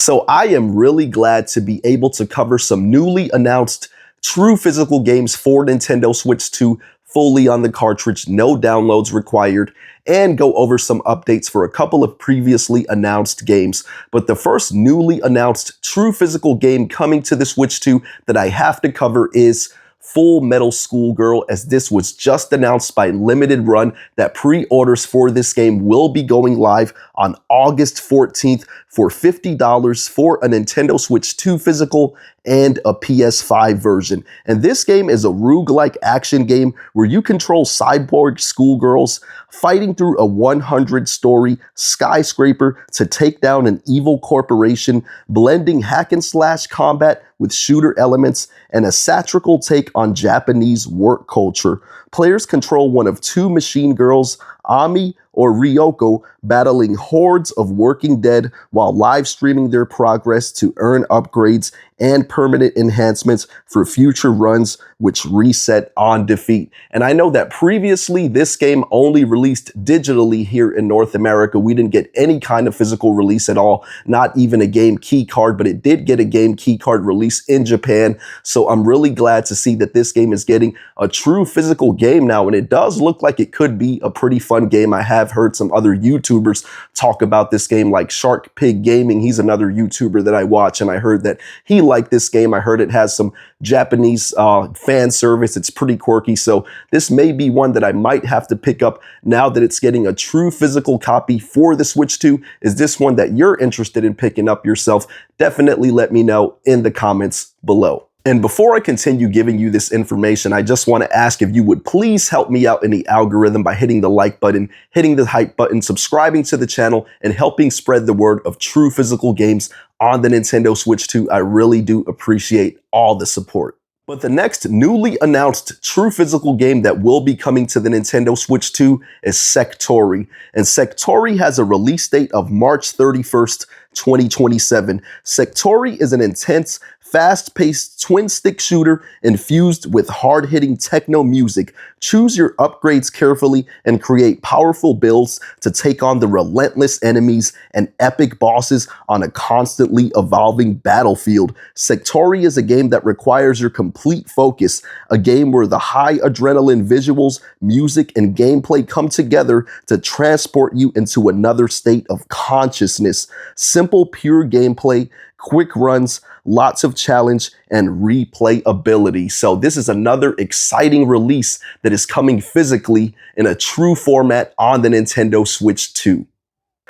So I am really glad to be able to cover some newly announced true physical games for Nintendo Switch 2 fully on the cartridge, no downloads required, and go over some updates for a couple of previously announced games. But the first newly announced true physical game coming to the Switch 2 that I have to cover is Full Metal Schoolgirl, as this was just announced by Limited Run that pre-orders for this game will be going live on August 14th for $50 for a Nintendo Switch 2 physical and a PS5 version. And this game is a roguelike action game where you control cyborg schoolgirls fighting through a 100-story skyscraper to take down an evil corporation, blending hack and slash combat with shooter elements and a satirical take on Japanese work culture. Players control one of two machine girls, Ami or Ryoko, battling hordes of working dead while live streaming their progress to earn upgrades and permanent enhancements for future runs, which reset on defeat. And I know that previously this game only released digitally here in North America. We didn't get any kind of physical release at all, not even a game key card, but it did get a game key card release in Japan. So I'm really glad to see that this game is getting a true physical game now, and it does look like it could be a pretty fun game. I have heard some other YouTubers talk about this game, like Shark Pig Gaming. He's another YouTuber that I watch, and I heard that he liked this game. I heard it has some Japanese fan service. It's pretty quirky, so this may be one that I might have to pick up now that it's getting a true physical copy for the Switch 2. Is this one that you're interested in picking up yourself? Definitely let me know in the comments below. And before I continue giving you this information, I just want to ask if you would please help me out in the algorithm by hitting the like button, hitting the hype button, subscribing to the channel, and helping spread the word of true physical games on the Nintendo Switch 2. I really do appreciate all the support. But the next newly announced true physical game that will be coming to the Nintendo Switch 2 is Sectori. And Sectori has a release date of March 31st, 2027. Sectori is an intense, fast-paced twin-stick shooter infused with hard-hitting techno music. Choose your upgrades carefully and create powerful builds to take on the relentless enemies and epic bosses on a constantly evolving battlefield. Sectori is a game that requires your complete focus, a game where the high adrenaline visuals, music, and gameplay come together to transport you into another state of consciousness. Simple, pure gameplay, quick runs, lots of challenge, and replayability. So this is another exciting release that is coming physically in a true format on the Nintendo Switch 2.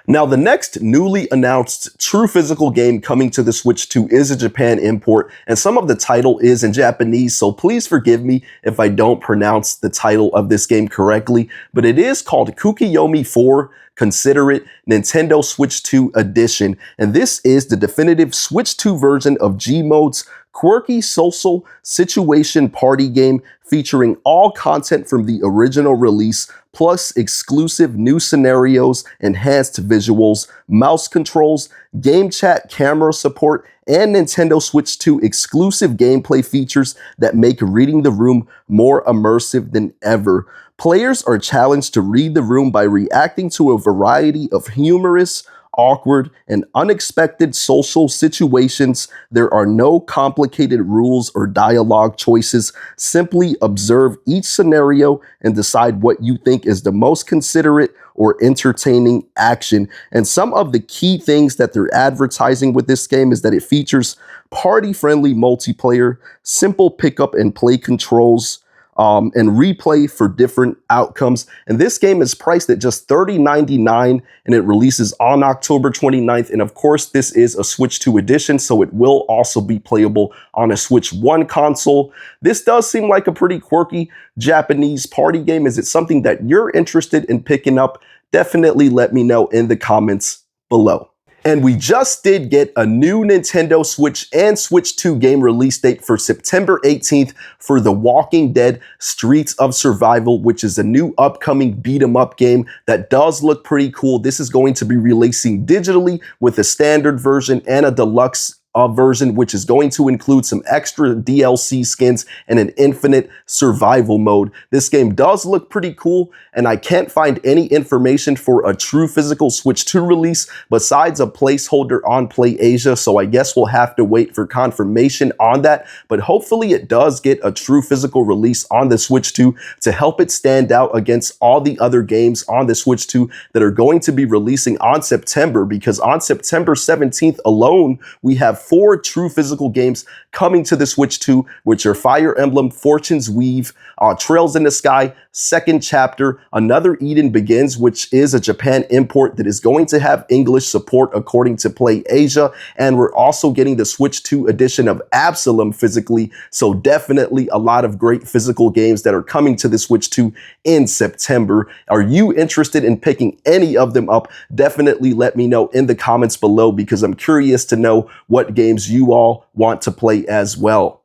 Now, the next newly announced true physical game coming to the Switch 2 is a Japan import, and some of the title is in Japanese, so please forgive me if I don't pronounce the title of this game correctly, but it is called Kukiyomi 4. Consider it Nintendo Switch 2 Edition, and this is the definitive Switch 2 version of Gmode's quirky social situation party game featuring all content from the original release, plus exclusive new scenarios, enhanced visuals, mouse controls, game chat camera support, and Nintendo Switch 2 exclusive gameplay features that make reading the room more immersive than ever. Players are challenged to read the room by reacting to a variety of humorous, awkward, and unexpected social situations. There are no complicated rules or dialogue choices. Simply observe each scenario and decide what you think is the most considerate or entertaining action. And some of the key things that they're advertising with this game is that it features party-friendly multiplayer, simple pickup and play controls, and replay for different outcomes. And this game is priced at just $30.99, and it releases on October 29th. And of course, this is a Switch 2 edition, so it will also be playable on a Switch 1 console. This does seem like a pretty quirky Japanese party game. Is it something that you're interested in picking up? Definitely let me know in the comments below. And we just did get a new Nintendo Switch and Switch 2 game release date for September 18th for The Walking Dead Streets of Survival, which is a new upcoming beat-em-up game that does look pretty cool. This is going to be releasing digitally with a standard version and a deluxe version, which is going to include some extra DLC skins and an infinite survival mode. This game does look pretty cool, and I can't find any information for a true physical Switch 2 release besides a placeholder on PlayAsia, so I guess we'll have to wait for confirmation on that, but hopefully it does get a true physical release on the Switch 2 to help it stand out against all the other games on the Switch 2 that are going to be releasing on September, because on September 17th alone, we have 4 true physical games coming to the Switch 2, which are Fire Emblem, Fortune's Weave, Trails in the Sky, Second Chapter, Another Eden Begins, which is a Japan import that is going to have English support according to PlayAsia, and we're also getting the Switch 2 edition of Absalom physically, so definitely a lot of great physical games that are coming to the Switch 2 in September. Are you interested in picking any of them up? Definitely let me know in the comments below, because I'm curious to know what games you all want to play as well.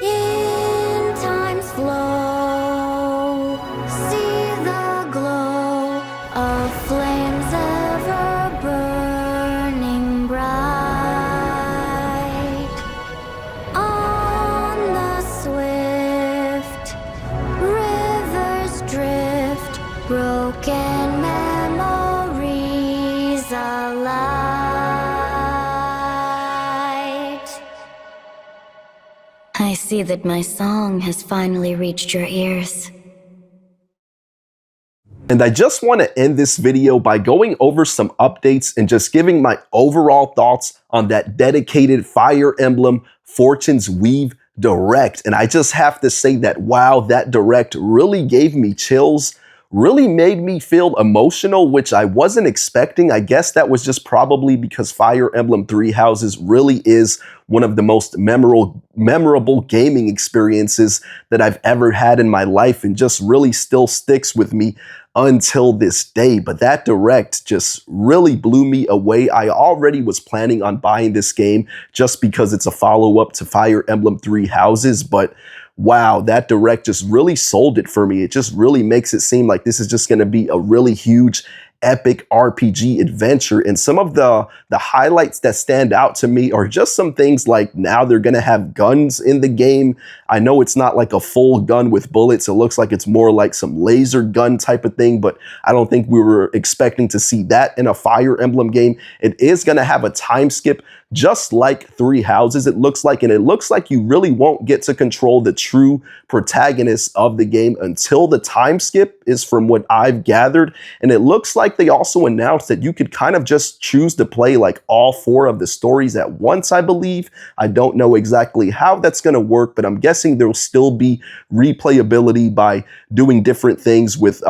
In time's flow, see the glow of flames ever burning bright. On the swift rivers drift, broken memories alight. I see that my song has finally reached your ears. And I just want to end this video by going over some updates and just giving my overall thoughts on that dedicated Fire Emblem Fortune's Weave Direct. And I just have to say that, wow, that Direct really gave me chills, really made me feel emotional, which I wasn't expecting. I guess that was just probably because Fire Emblem Three Houses really is one of the most memorable gaming experiences that I've ever had in my life, and just really still sticks with me until this day. But that Direct just really blew me away. I already was planning on buying this game just because it's a follow-up to Fire Emblem Three Houses, but wow, that Direct just really sold it for me. It just really makes it seem like this is just going to be a really huge epic RPG adventure. And some of the highlights that stand out to me are just some things like now they're going to have guns in the game. I know it's not like a full gun with bullets. It looks like it's more like some laser gun type of thing, but I don't think we were expecting to see that in a Fire Emblem game. It is going to have a time skip, just like Three Houses, it looks like, and it looks like you really won't get to control the true protagonist of the game until the time skip, is from what I've gathered. And it looks like they also announced that you could kind of just choose to play like all 4 of the stories at once, I believe. I don't know exactly how that's going to work, but I'm guessing there'll still be replayability by doing different things with,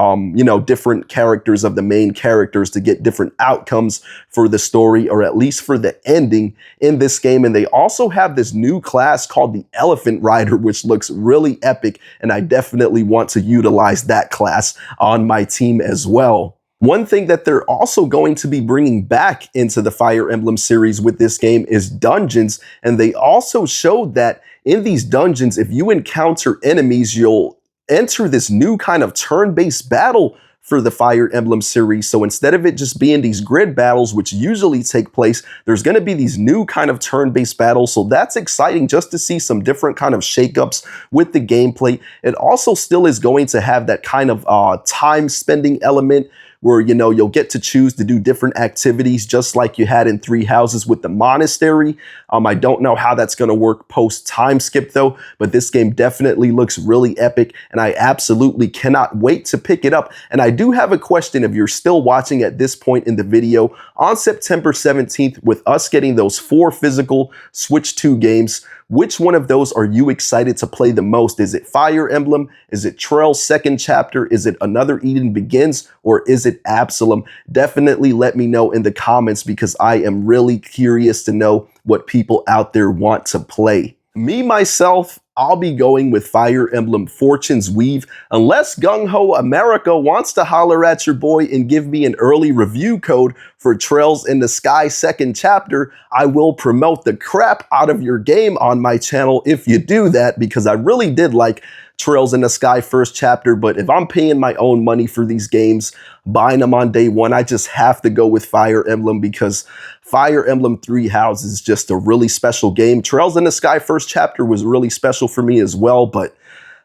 different characters of the main characters to get different outcomes for the story, or at least for the ending in this game. And they also have this new class called the Elephant Rider, which looks really epic, and I definitely want to utilize that class on my team as well. One thing that they're also going to be bringing back into the Fire Emblem series with this game is dungeons, and they also showed that in these dungeons, if you encounter enemies, you'll enter this new kind of turn-based battle for the Fire Emblem series. So instead of it just being these grid battles, which usually take place, there's going to be these new kind of turn-based battles. So that's exciting, just to see some different kind of shakeups with the gameplay. It also still is going to have that kind of time spending element, where, you'll get to choose to do different activities, just like you had in Three Houses with the monastery. I don't know how that's going to work post time skip though, but this game definitely looks really epic, and I absolutely cannot wait to pick it up. And I do have a question: if you're still watching at this point in the video, on September 17th, with us getting those 4 physical Switch 2 games, which one of those are you excited to play the most? Is it Fire Emblem? Is it Trails Second Chapter? Is it Another Eden Begins? Or is it Absalom? Definitely let me know in the comments, because I am really curious to know what people out there want to play. Me, myself, I'll be going with Fire Emblem Fortune's Weave, unless Gung Ho America wants to holler at your boy and give me an early review code for Trails in the Sky Second Chapter. I will promote the crap out of your game on my channel if you do that, because I really did like Trails in the Sky First Chapter. But if I'm paying my own money for these games, buying them on day one, I just have to go with Fire Emblem, because Fire Emblem Three Houses is just a really special game. Trails in the Sky first chapter was really special for me as well, but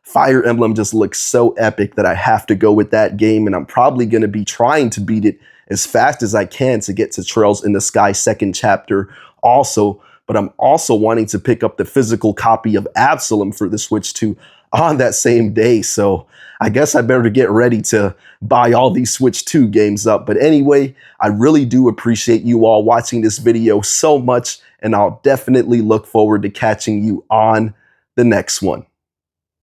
Fire Emblem just looks so epic that I have to go with that game, and I'm probably going to be trying to beat it as fast as I can to get to Trails in the Sky second chapter also. But I'm also wanting to pick up the physical copy of Absalom for the Switch 2 on that same day. So I guess I better get ready to buy all these Switch 2 games up. But anyway, I really do appreciate you all watching this video so much, and I'll definitely look forward to catching you on the next one.